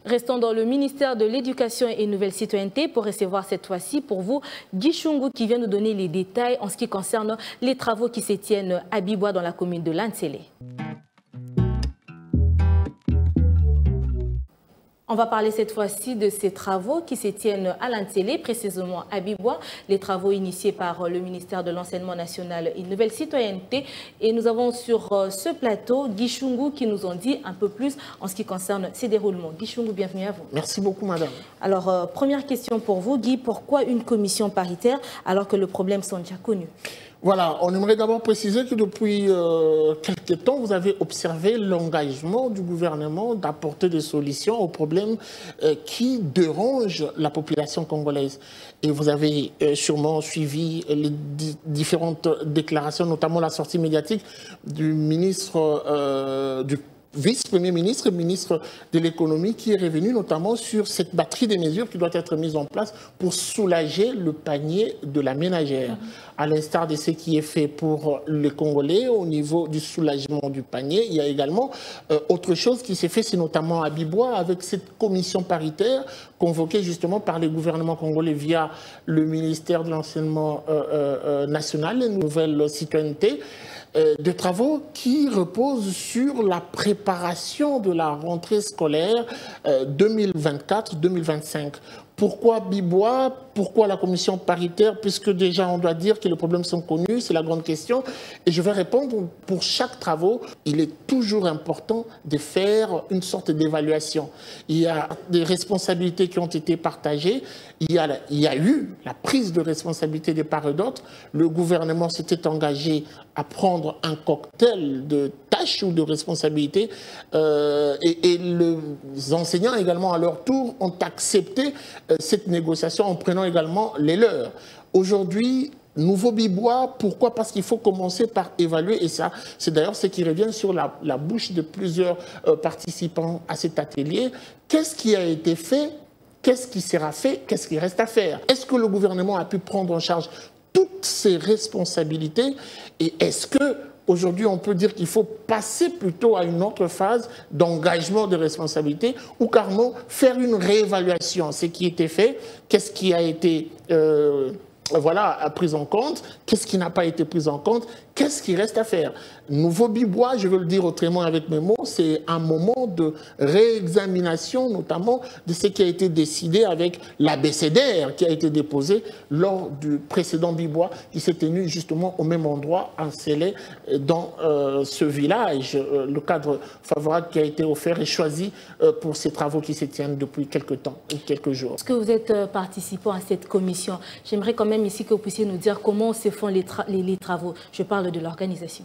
Restons dans le ministère de l'Éducation et Nouvelle Citoyenneté pour recevoir cette fois-ci pour vous Guy Chungu qui vient nous donner les détails en ce qui concerne les travaux qui se tiennent à Bibois dans la commune de Lantsele. On va parler cette fois-ci de ces travaux qui se tiennent à Lantsele, précisément à Bibois, les travaux initiés par le ministère de l'Enseignement national et Nouvelle Citoyenneté. Et nous avons sur ce plateau Guy Chungu qui nous en dit un peu plus en ce qui concerne ces déroulements. Guy Chungu, bienvenue à vous. Merci beaucoup, madame. Alors, première question pour vous, Guy, pourquoi une commission paritaire alors que le problème sont déjà connus? Voilà, on aimerait d'abord préciser que depuis quelques temps, vous avez observé l'engagement du gouvernement d'apporter des solutions aux problèmes qui dérangent la population congolaise. Et vous avez sûrement suivi les différentes déclarations, notamment la sortie médiatique du ministre du vice-premier ministre, ministre de l'économie, qui est revenu notamment sur cette batterie des mesures qui doit être mise en place pour soulager le panier de la ménagère. À l'instar de ce qui est fait pour les Congolais au niveau du soulagement du panier, il y a également autre chose qui s'est fait, c'est notamment à Bibois avec cette commission paritaire convoquée justement par les gouvernements congolais via le ministère de l'Enseignement national et Nouvelle Citoyenneté. De travaux qui reposent sur la préparation de la rentrée scolaire 2024-2025. Pourquoi Bibois? Pourquoi la commission paritaire? Puisque déjà on doit dire que les problèmes sont connus, c'est la grande question. Et je vais répondre, pour chaque travaux, il est toujours important de faire une sorte d'évaluation. Il y a des responsabilités qui ont été partagées, il y a eu la prise de responsabilité des part et d'autres. Le gouvernement s'était engagé à prendre un cocktail de tâches ou de responsabilités et les enseignants également à leur tour ont accepté cette négociation en prenant également les leurs. Aujourd'hui, nouveau Bibois, pourquoi? Parce qu'il faut commencer par évaluer, et ça, c'est d'ailleurs ce qui revient sur la bouche de plusieurs participants à cet atelier. Qu'est-ce qui a été fait? Qu'est-ce qui sera fait? Qu'est-ce qui reste à faire? Est-ce que le gouvernement a pu prendre en charge toutes ses responsabilités? Et est-ce que aujourd'hui, on peut dire qu'il faut passer plutôt à une autre phase d'engagement de responsabilité ou carrément faire une réévaluation? Ce qui était fait, qu'est-ce qui a été pris en compte, qu'est-ce qui n'a pas été pris en compte, qu'est-ce qui reste à faire? Nouveau Bibois, je veux le dire autrement avec mes mots, c'est un moment de réexamination, notamment de ce qui a été décidé avec l'abécédaire qui a été déposé lors du précédent Bibois qui s'est tenu justement au même endroit, en Scellé, dans ce village. Le cadre favorable qui a été offert et choisi pour ces travaux qui se tiennent depuis quelques temps, quelques jours. Est-ce que vous êtes participant à cette commission? J'aimerais quand même ici que vous puissiez nous dire comment se font les travaux. Je parle de l'organisation.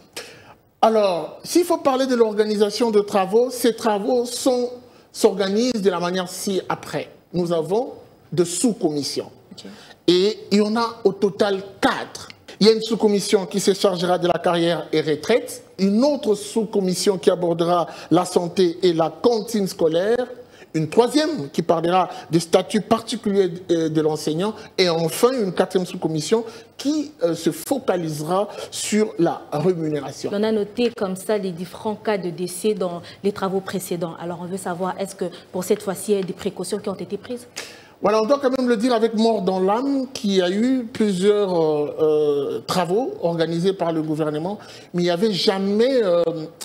Alors, s'il faut parler de l'organisation de travaux, ces travaux s'organisent de la manière ci-après. Nous avons de sous-commissions. Okay. Et il y en a au total 4. Il y a une sous-commission qui se chargera de la carrière et retraite, une autre sous-commission qui abordera la santé et la cantine scolaire, une troisième qui parlera des statuts particuliers de l'enseignant et enfin une quatrième sous-commission qui se focalisera sur la rémunération. On a noté comme ça les différents cas de décès dans les travaux précédents. Alors on veut savoir, est-ce que pour cette fois-ci, il y a des précautions qui ont été prises? Voilà, on doit quand même le dire avec mort dans l'âme qu'il y a eu plusieurs travaux organisés par le gouvernement, mais il n'y avait jamais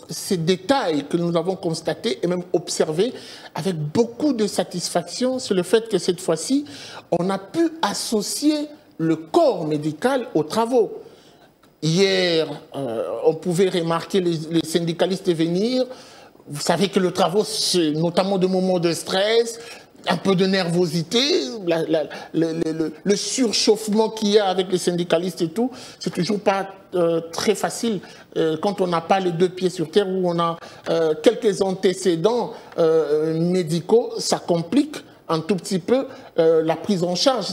ces détails que nous avons constatés et même observés avec beaucoup de satisfaction sur le fait que cette fois-ci, on a pu associer le corps médical aux travaux. Hier, on pouvait remarquer les syndicalistes venir. Vous savez que le travail, c'est notamment des moments de stress, un peu de nervosité, le surchauffement qu'il y a avec les syndicalistes et tout, c'est toujours pas très facile quand on n'a pas les deux pieds sur terre ou on a quelques antécédents médicaux, ça complique un tout petit peu la prise en charge,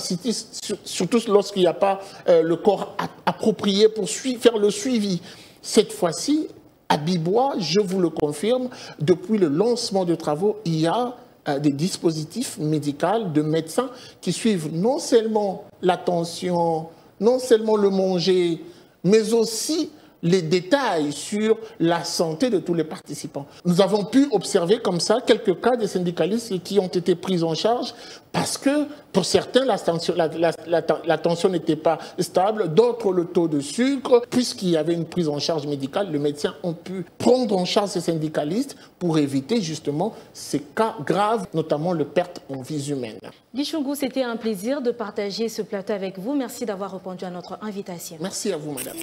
surtout lorsqu'il n'y a pas le corps approprié pour faire le suivi. Cette fois-ci, à Bibois, je vous le confirme, depuis le lancement des travaux, il y a des dispositifs médicaux de médecins qui suivent non seulement la tension, non seulement le manger, mais aussi les détails sur la santé de tous les participants. Nous avons pu observer comme ça quelques cas de syndicalistes qui ont été pris en charge parce que pour certains, la tension n'était pas stable, d'autres le taux de sucre. Puisqu'il y avait une prise en charge médicale, les médecins ont pu prendre en charge ces syndicalistes pour éviter justement ces cas graves, notamment le perte en vies humaines. Guy Choungou, c'était un plaisir de partager ce plateau avec vous. Merci d'avoir répondu à notre invitation. Merci à vous, madame.